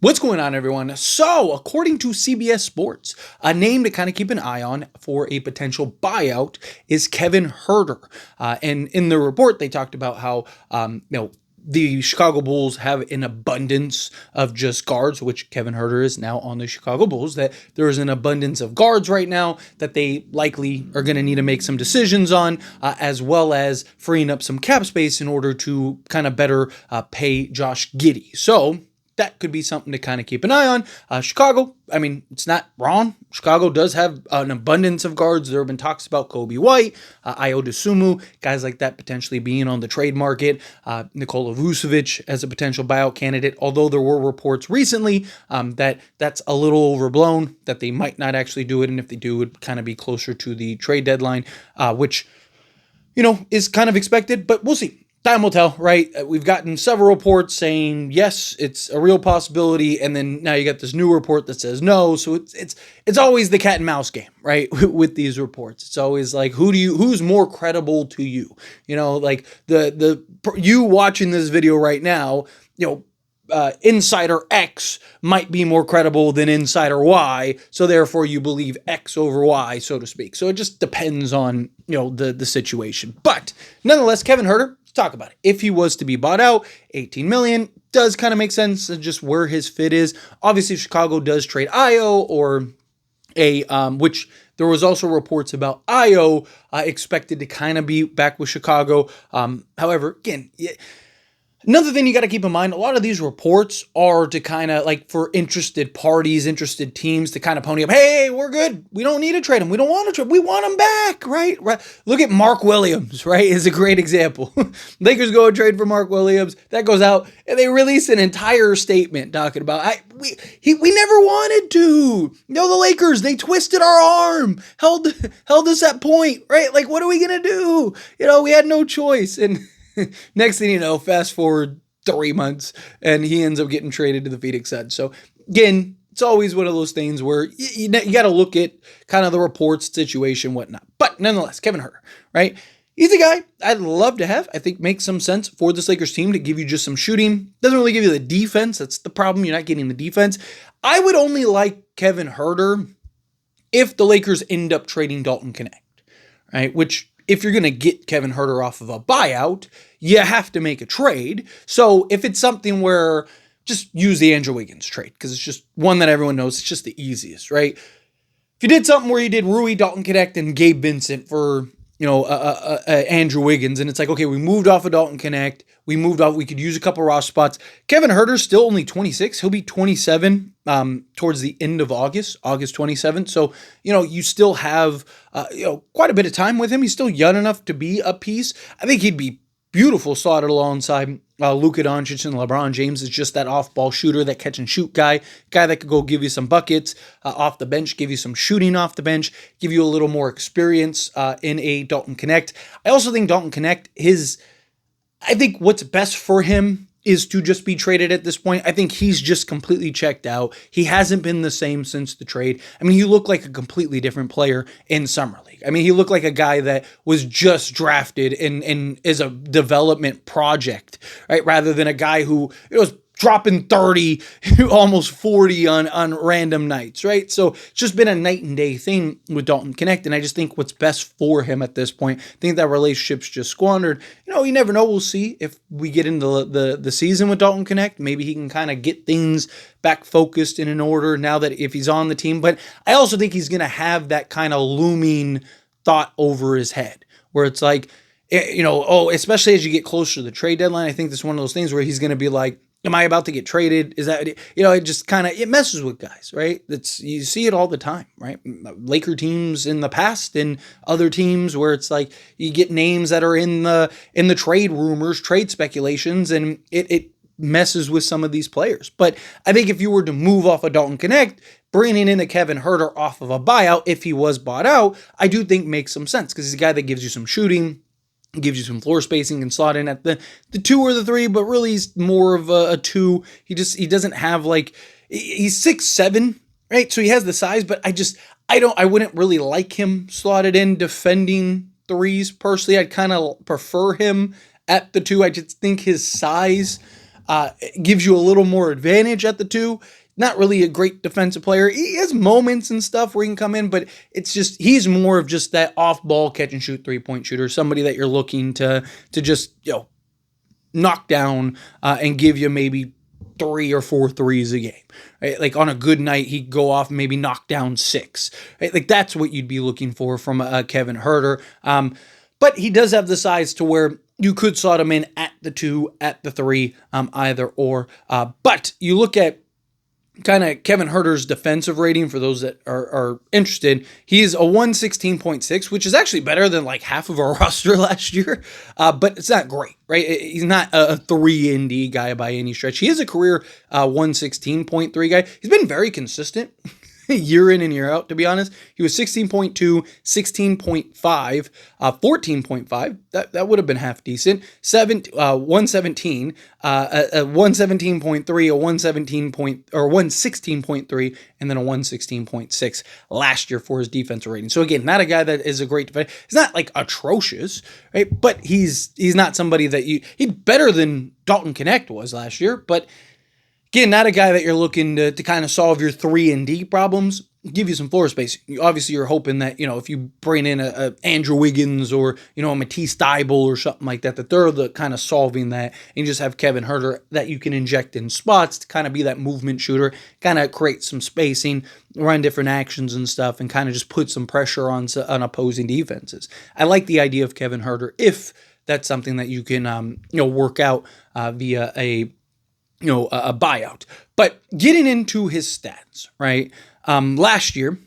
What's going on, everyone? So, according to CBS Sports, a name to kind of keep an eye on for a potential buyout is Kevin Huerter. And in the report, they talked about how, the Chicago Bulls have an abundance of just guards, which Kevin Huerter is now on the Chicago Bulls, that there is an abundance of guards right now that they likely are going to need to make some decisions on, as well as freeing up some cap space in order to kind of better pay Josh Giddey. So, that could be something to kind of keep an eye on. Chicago, I mean, it's not wrong. Chicago does have an abundance of guards. There have been talks about Kobe White, Ayo Dosunmu, guys like that potentially being on the trade market. Nikola Vucevic as a potential buyout candidate, although there were reports recently that that's a little overblown, that they might not actually do it, and if they do, it would kind of be closer to the trade deadline, which, is kind of expected, but we'll see. Time will tell, right? We've gotten several reports saying, yes, it's a real possibility. And then now you got this new report that says no. So it's always the cat and mouse game, right? With these reports. It's always like, who's more credible to you? Like you watching this video right now, Insider X might be more credible than Insider Y, so therefore you believe X over Y, so to speak. So it just depends on, the situation. But nonetheless, Kevin Huerter, let's talk about it. If he was to be bought out, $18 million does kind of make sense, just where his fit is. Obviously, Chicago does trade Ayo or which there was also reports about Ayo expected to kind of be back with Chicago. However, again, another thing you got to keep in mind, a lot of these reports are to kind of like for interested parties, interested teams to kind of pony up, hey, we're good. We don't need to trade him. We don't want to trade. We want him back, right? Look at Mark Williams, right? Is a great example. Lakers go and trade for Mark Williams. That goes out and they release an entire statement talking about, we never wanted to. The Lakers, they twisted our arm, held us at point, right? Like, what are we going to do? We had no choice. And next thing you know, fast forward 3 months, and he ends up getting traded to the Phoenix Suns. So, again, it's always one of those things where you got to look at kind of the reports, situation, whatnot. But nonetheless, Kevin Huerter, right? He's a guy I'd love to have. I think makes some sense for this Lakers team to give you just some shooting. Doesn't really give you the defense. That's the problem. You're not getting the defense. I would only like Kevin Huerter if the Lakers end up trading Dalton Knecht, right? Which, if you're going to get Kevin Huerter off of a buyout, you have to make a trade. So if it's something where just use the Andrew Wiggins trade, because it's just one that everyone knows, it's just the easiest, right? If you did something where you did Rui, Dalton Knecht, and Gabe Vincent for, Andrew Wiggins, and it's like, okay, we moved off of Dalton Knecht, we could use a couple roster spots. Kevin Huerter's still only 26. He'll be 27 towards the end of August 27th. So, you still have, quite a bit of time with him. He's still young enough to be a piece. I think he'd be beautiful slotted alongside Luka Doncic and LeBron James. Is just that off-ball shooter, that catch-and-shoot guy that could go give you some buckets off the bench, give you some shooting off the bench, give you a little more experience in a Dalton Knecht. I also think Dalton Knecht, I think what's best for him is to just be traded at this point. I think he's just completely checked out. He hasn't been the same since the trade. I mean, he looked like a completely different player in Summer League. I mean, he looked like a guy that was just drafted and is a development project, right? Rather than a guy who was dropping 30, almost 40 on random nights, right? So it's just been a night and day thing with Dalton Knecht, and I just think what's best for him at this point, I think that relationship's just squandered. You never know. We'll see if we get into the season with Dalton Knecht. Maybe he can kind of get things back focused and in order now that if he's on the team. But I also think he's going to have that kind of looming thought over his head where it's like, especially as you get closer to the trade deadline, I think this is one of those things where he's going to be like, am I about to get traded? Is that, it just kind of, it messes with guys, right? You see it all the time, right? Laker teams in the past and other teams where it's like you get names that are in the trade rumors, trade speculations, and it messes with some of these players. But I think if you were to move off of Dalton Knecht, bringing in a Kevin Huerter off of a buyout, if he was bought out, I do think makes some sense because he's a guy that gives you some shooting, gives you some floor spacing, and slot in at the 2 or the 3, but really he's more of a 2. He doesn't have he's 6'7", right? So he has the size, but I wouldn't really like him slotted in defending threes personally. I'd kind of prefer him at the 2. I just think his size gives you a little more advantage at the 2. Not really a great defensive player. He has moments and stuff where he can come in, but it's just he's more of just that off-ball catch-and-shoot three-point shooter, somebody that you're looking to just knock down and give you maybe 3 or 4 threes a game. Right? Like on a good night, he'd go off and maybe knock down 6. Right? Like that's what you'd be looking for from Kevin Huerter. But he does have the size to where you could slot him in at the 2, at the 3, either or. But you look at kind of Kevin Huerter's defensive rating for those that are interested. He's a 116.6, which is actually better than like half of our roster last year, but it's not great, right? He's not a 3 and D guy by any stretch. He is a career 116.3 guy. He's been very consistent year in and year out, to be honest. He was 16.2, 16.5, 14.5. That would have been half decent. 117, a 117.3, a 116.3, and then a 116.6 last year for his defensive rating. So again, not a guy that is a great defender. He's not like atrocious, right? But he's not somebody that he's better than Dalton Knecht was last year, but again, not a guy that you're looking to kind of solve your 3 and D problems, give you some floor space. Obviously, you're hoping that, if you bring in a Andrew Wiggins or, a Matisse Thybulle or something like that, that they're the kind of solving that, and you just have Kevin Huerter that you can inject in spots to kind of be that movement shooter, kind of create some spacing, run different actions and stuff, and kind of just put some pressure on opposing defenses. I like the idea of Kevin Huerter if that's something that you can, work out via a buyout. But getting into his stats, right? Last year,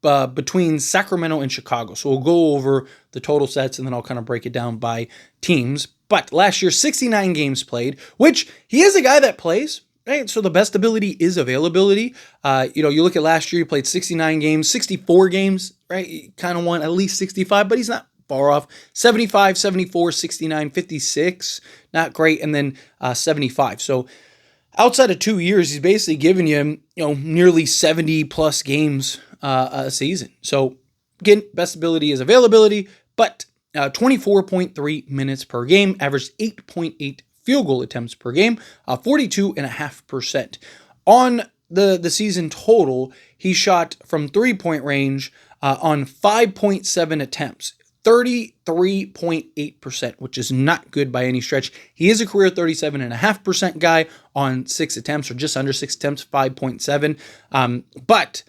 between Sacramento and Chicago. So we'll go over the total sets and then I'll kind of break it down by teams. But last year, 69 games played, which he is a guy that plays, right? So the best ability is availability. You look at last year, he played 69 games, 64 games, right? He kind of won at least 65, but he's not far off. 75, 74, 69, 56, not great, and then 75. So outside of 2 years, he's basically given you, nearly 70 plus games a season. So again, best ability is availability, but 24.3 minutes per game, averaged 8.8 field goal attempts per game, 42.5%. On the season total, he shot from 3-point range on 5.7 attempts. 33.8%, which is not good by any stretch. He is a career 37.5% guy on 6 attempts, or just under 6 attempts, 5.7. But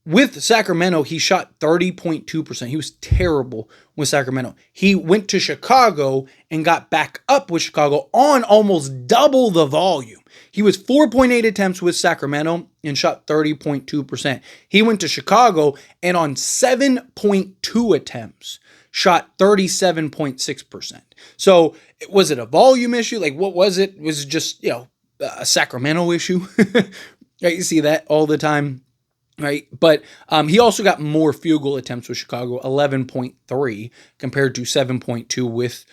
with Sacramento, he shot 30.2%. He was terrible with Sacramento. He went to Chicago and got back up with Chicago on almost double the volume. He was 4.8 attempts with Sacramento and shot 30.2%. He went to Chicago and on 7.2 attempts, shot 37.6%. So was it a volume issue? Like what was it? Was it just, a Sacramento issue? Right, you see that all the time. Right, but he also got more field goal attempts with Chicago, 11.3 compared to 7.2 with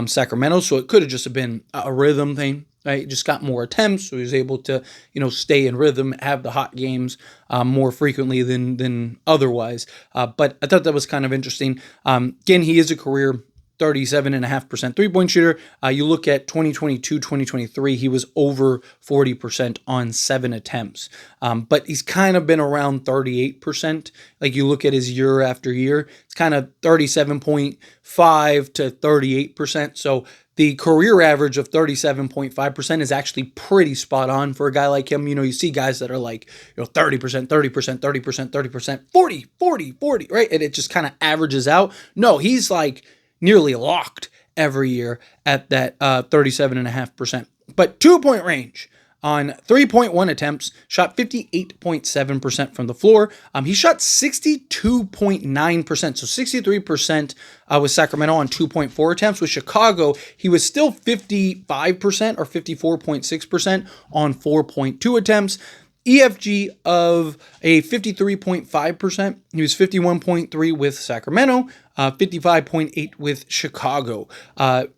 Sacramento. So it could have just been a rhythm thing. Right, just got more attempts, so he was able to, stay in rhythm, have the hot games more frequently than otherwise. But I thought that was kind of interesting. Again, he is a career 37.5% three-point shooter. You look at 2022, 2023, he was over 40% on 7 attempts. But he's kind of been around 38%. Like you look at his year after year, it's kind of 37.5 to 38%. So the career average of 37.5% is actually pretty spot on for a guy like him. You see guys that are like, 30%, 30%, 30%, 30%, 40, 40, 40, right? And it just kind of averages out. No, he's like nearly locked every year at that 37.5%. But 2-point range on 3.1 attempts, shot 58.7% from the floor. He shot 62.9%, so 63% with Sacramento on 2.4 attempts. With Chicago, he was still 55% or 54.6% on 4.2 attempts. EFG of a 53.5%. He was 51.3 with Sacramento, 55.8 with Chicago.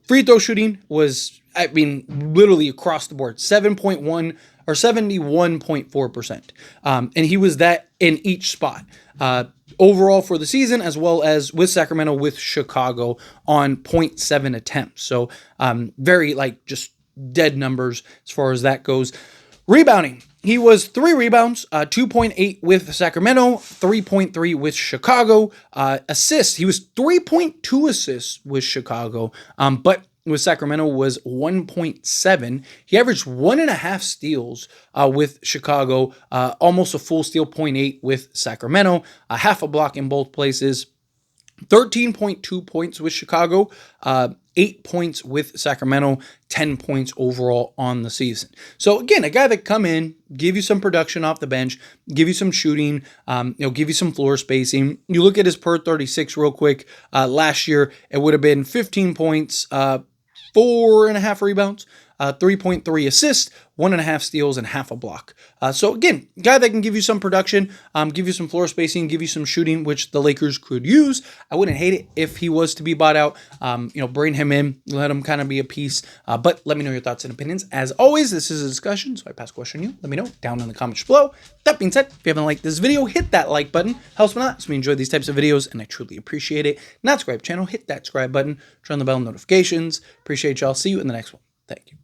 Free throw shooting was, literally across the board, 7.1 or 71.4%. And he was that in each spot. Overall for the season, as well as with Sacramento, with Chicago on 0.7 attempts. So very just dead numbers as far as that goes. Rebounding. He was 3 rebounds, 2.8 with Sacramento, 3.3 with Chicago. Assists. He was 3.2 assists with Chicago, but with Sacramento was 1.7. He averaged 1.5 steals with Chicago, almost a full steal, 0.8 with Sacramento, a half a block in both places. 13.2 points with Chicago, 8 points with Sacramento, 10 points overall on the season. So again, a guy that come in, give you some production off the bench, give you some shooting, give you some floor spacing. You look at his per 36 real quick. Last year, it would have been 15 points, 4.5 rebounds, 3.3 assists, 1.5 steals, and half a block. So again, guy that can give you some production, give you some floor spacing, give you some shooting, which the Lakers could use. I wouldn't hate it if he was to be bought out. Bring him in, let him kind of be a piece. But let me know your thoughts and opinions. As always, this is a discussion, so I pass the question to you. Let me know down in the comments below. That being said, if you haven't liked this video, hit that like button. Helps me a lot. So we enjoy these types of videos, and I truly appreciate it. Not subscribe channel, hit that subscribe button, turn on the bell notifications. Appreciate y'all. See you in the next one. Thank you.